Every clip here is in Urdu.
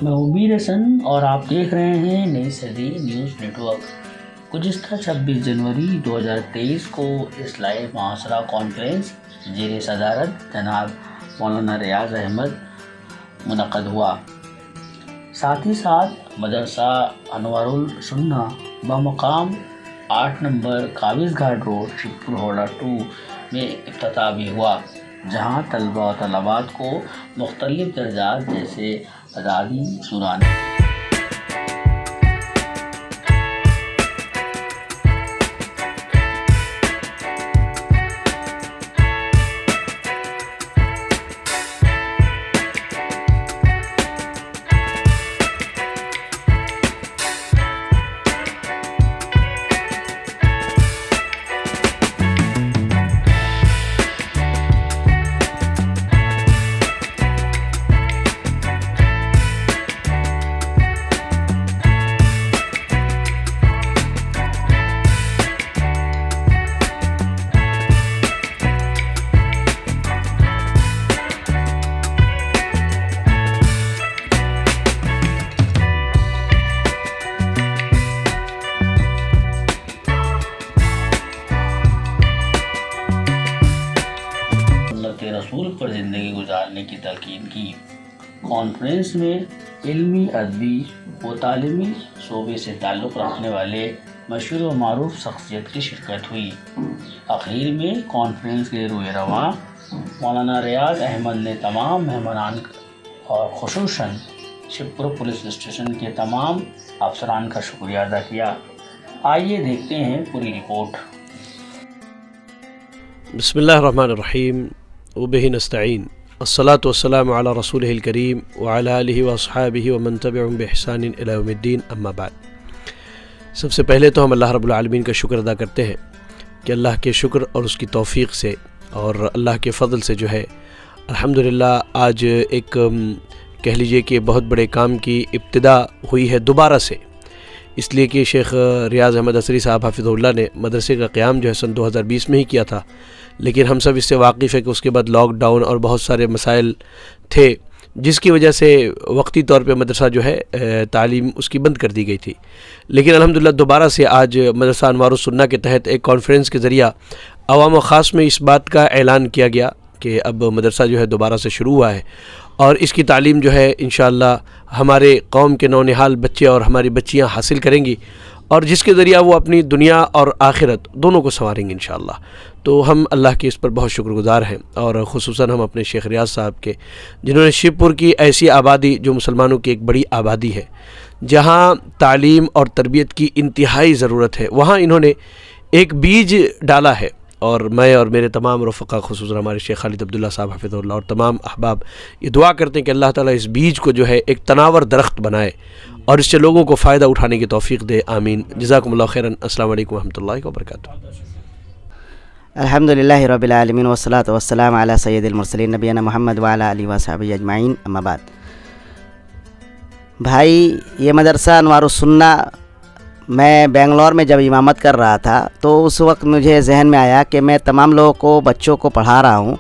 میں ہوں میر حسن اور آپ دیکھ رہے ہیں نئی صدی نیوز نیٹ ورک۔ گزشتہ 26 جنوری 2023 کو اصلاح معاشرہ کانفرنس زیر صدارت جناب مولانا ریاض احمد منعقد ہوا۔ ساتھ ہی ساتھ مدرسہ انوار السنہ بمقام 8 نمبر قابض گھاٹ روڈ شیخپور ہوڑا 2 میں افتتاح بھی ہوا، جہاں طلبہ و طالبات کو مختلف درجات جیسے ازادی، نورانی رسول پر زندگی گزارنے کی تلقین کی۔ کانفرنس میں علمی، ادبی و تعلیمی شعبے سے تعلق رکھنے والے مشہور و معروف شخصیت کی شرکت ہوئی۔ اخیر میں کانفرنس کے روح رواں مولانا ریاض احمد نے تمام مہمانان اور خصوصاً شیخپور پولیس اسٹیشن کے تمام افسران کا شکریہ ادا کیا۔ آئیے دیکھتے ہیں پوری رپورٹ۔ بسم اللہ الرحمن الرحیم وبہ نستعین، الصلاۃ والسلام علی رسولہ الکریم وعلی آلہ واصحابہ ومن تبعہم بإحسان الی یوم الدین، اما بعد۔ سب سے پہلے تو ہم اللہ رب العالمین کا شکر ادا کرتے ہیں کہ اللہ کے شکر اور اس کی توفیق سے اور اللہ کے فضل سے جو ہے الحمدللہ آج ایک کہہ لیجئے کہ بہت بڑے کام کی ابتدا ہوئی ہے دوبارہ سے، اس لیے کہ شیخ ریاض احمد عصری صاحب حافظہ اللہ نے مدرسے کا قیام جو ہے سن 2020 میں ہی کیا تھا، لیکن ہم سب اس سے واقف ہے کہ اس کے بعد لاک ڈاؤن اور بہت سارے مسائل تھے، جس کی وجہ سے وقتی طور پہ مدرسہ جو ہے تعلیم اس کی بند کر دی گئی تھی۔ لیکن الحمدللہ دوبارہ سے آج مدرسہ انوار السنہ کے تحت ایک کانفرنس کے ذریعہ عوام و خاص میں اس بات کا اعلان کیا گیا کہ اب مدرسہ جو ہے دوبارہ سے شروع ہوا ہے، اور اس کی تعلیم جو ہے انشاءاللہ ہمارے قوم کے نونہال بچے اور ہماری بچیاں حاصل کریں گی، اور جس کے ذریعہ وہ اپنی دنیا اور آخرت دونوں کو سنواریں گے انشاءاللہ۔ تو ہم اللہ کے اس پر بہت شکر گزار ہیں، اور خصوصاً ہم اپنے شیخ ریاض صاحب کے، جنہوں نے شیخپور کی ایسی آبادی جو مسلمانوں کی ایک بڑی آبادی ہے، جہاں تعلیم اور تربیت کی انتہائی ضرورت ہے، وہاں انہوں نے ایک بیج ڈالا ہے، اور میں اور میرے تمام رفقا خصوصاً ہمارے شیخ خالد عبداللہ صاحب حفظہ اللہ اور تمام احباب یہ دعا کرتے ہیں کہ اللہ تعالیٰ اس بیج کو جو ہے ایک تناور درخت بنائے اور اس سے لوگوں کو فائدہ اٹھانے کی توفیق دے، آمین۔ جزاکم اللہ خیراً۔ السلام علیکم ورحمۃ اللہ وبرکاتہ۔ الحمدللہ رب العالمین والصلاۃ والسلام علی سید المرسلین نبینا محمد وعلی آلہ وصحبہ اجمعین، اما بعد۔ بھائی، یہ مدرسہ انوار السنہ میں بنگلور میں جب امامت کر رہا تھا تو اس وقت مجھے ذہن میں آیا کہ میں تمام لوگوں کو، بچوں کو پڑھا رہا ہوں،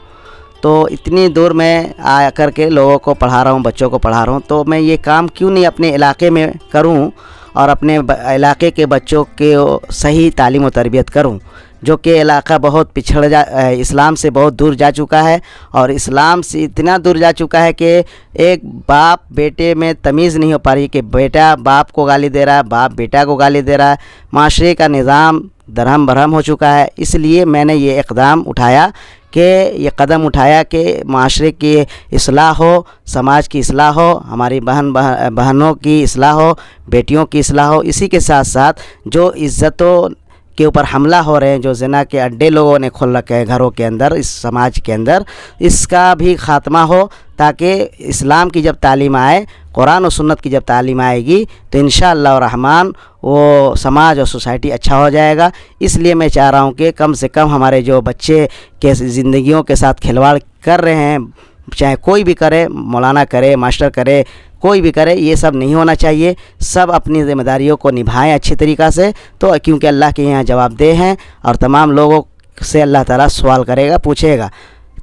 تو اتنی دور میں آ کر کے لوگوں کو پڑھا رہا ہوں، بچوں کو پڑھا رہا ہوں، تو میں یہ کام کیوں نہیں اپنے علاقے میں کروں اور اپنے علاقے کے بچوں کے صحیح تعلیم و تربیت کروں، جو کہ علاقہ بہت اسلام سے بہت دور جا چکا ہے، اور اسلام سے اتنا دور جا چکا ہے کہ ایک باپ بیٹے میں تمیز نہیں ہو پا رہی کہ بیٹا باپ کو گالی دے رہا ہے، باپ بیٹا کو گالی دے رہا ہے، معاشرے کا نظام درہم برہم ہو چکا ہے۔ اس لیے میں نے یہ قدم اٹھایا کہ معاشرے کی اصلاح ہو، سماج کی اصلاح ہو، ہماری بہنوں کی اصلاح ہو، بیٹیوں کی اصلاح ہو، اسی کے ساتھ ساتھ جو عزتوں کے اوپر حملہ ہو رہے ہیں، جو زنا کے اڈے لوگوں نے کھول رکھے ہیں گھروں کے اندر، اس سماج کے اندر، اس کا بھی خاتمہ ہو، تاکہ اسلام کی جب تعلیم آئے، قرآن و سنت کی جب تعلیم آئے گی تو انشاءاللہ الرحمن وہ سماج اور سوسائٹی اچھا ہو جائے گا۔ اس لیے میں چاہ رہا ہوں کہ کم سے کم ہمارے جو بچے کے زندگیوں کے ساتھ کھلواڑ کر رہے ہیں، چاہے کوئی بھی کرے، مولانا کرے، ماسٹر کرے، کوئی بھی کرے، یہ سب نہیں ہونا چاہیے۔ سب اپنی ذمہ داریوں کو نبھائیں اچھی طریقہ سے، تو کیونکہ اللہ کے یہاں جواب دہ ہیں، اور تمام لوگوں سے اللہ تعالیٰ سوال کرے گا، پوچھے گا